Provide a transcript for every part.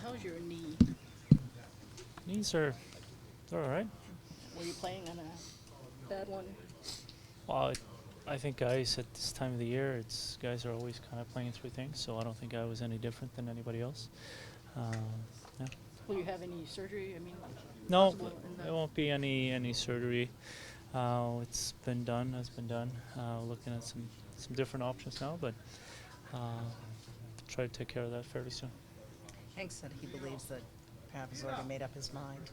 how's your knee? Knees are they're all right. Were you playing on a bad one? Well, I think guys at this time of the year, guys are always kind of playing through things. So I don't think I was any different than anybody else. Uh, yeah. Will you have any surgery? I mean, No, possible in there the won't be any surgery. It's been done, has been done. Looking at some different options now, but uh, try to take care of that fairly soon. Hank said he believes that Pav has already made up his mind.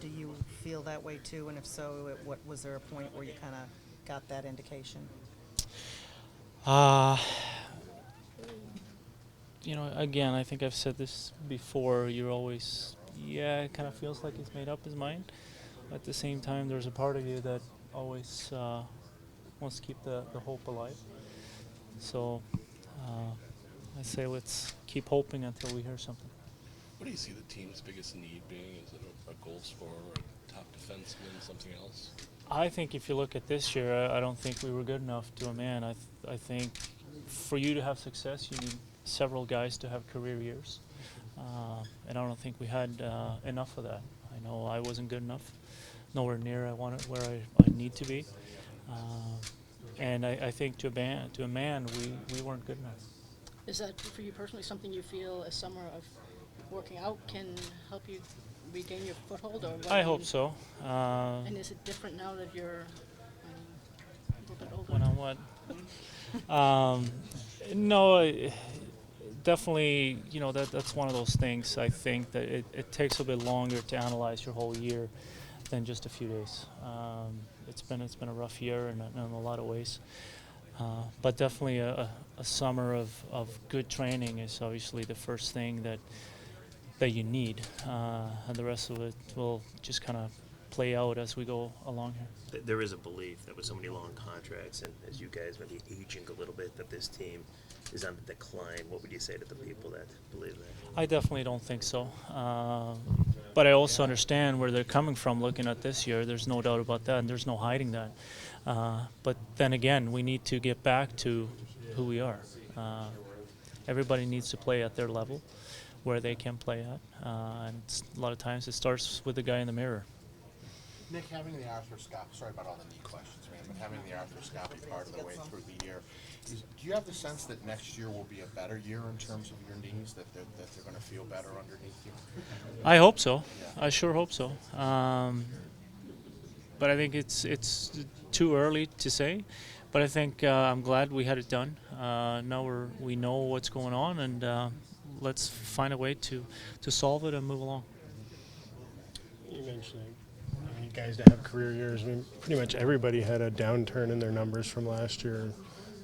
Do you feel that way too? And if so, what was there a point where you kind of got that indication? Uh, again, I think I've said this before. You're always, yeah, it kind of feels like he's made up his mind. At the same time, there's a part of you that always wants to keep the hope alive. So I say let's keep hoping until we hear something. What do you see the team's biggest need being? Is it a goal scorer, a top defenseman, something else? I think if you look at this year, I don't think we were good enough to a man. I think for you to have success, you need several guys to have career years. And I don't think we had enough of that. I know I wasn't good enough, nowhere near I wanted where I need to be. And I think to a man, we weren't good enough. Is that for you personally something you feel a summer of working out can help you regain your foothold? Or what I hope so. And is it different now that you're a little bit older? When on what? No, definitely. That's one of those things. I think that it takes a bit longer to analyze your whole year than just a few days. It's been a rough year in a lot of ways. But definitely a summer of good training is obviously the first thing that you need, and the rest of it will just kind of play out as we go along here. There is a belief that with so many long contracts and as you guys might be aging a little bit, that this team is on the decline. What would you say to the people that believe that? I definitely don't think so. But I also understand where they're coming from looking at this year. There's no doubt about that, and there's no hiding that. But then again, we need to get back to who we are. Everybody needs to play at their level, where they can play at. And a lot of times it starts with the guy in the mirror. Nick, having the arthroscopy, sorry about all the knee questions, man, but having the arthroscopy part of the way through the year, do you have the sense that next year will be a better year in terms of your knees, that they're going to feel better underneath you? I hope so. I sure hope so. But I think it's too early to say. But I think I'm glad we had it done. Now we know what's going on, and let's find a way to solve it and move along. You mentioned you guys to have career years. I mean, pretty much everybody had a downturn in their numbers from last year.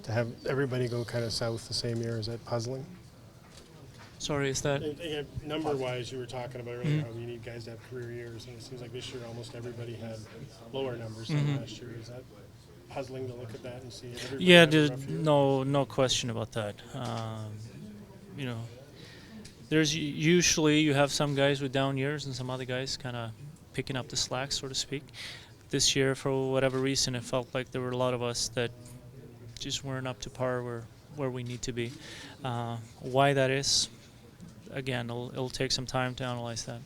To have everybody go kind of south the same year, is that puzzling? Sorry, is that? Number-wise, you were talking about earlier how you need guys to have career years, and it seems like this year almost everybody had lower numbers than last year. Is that puzzling to look at that and see everybody Yeah, have a there's rough year? no question about that. There's usually you have some guys with down years and some other guys kind of picking up the slack, so to speak. This year, for whatever reason, it felt like there were a lot of us that just weren't up to par where we need to be. Why that is, again, it'll take some time to analyze that.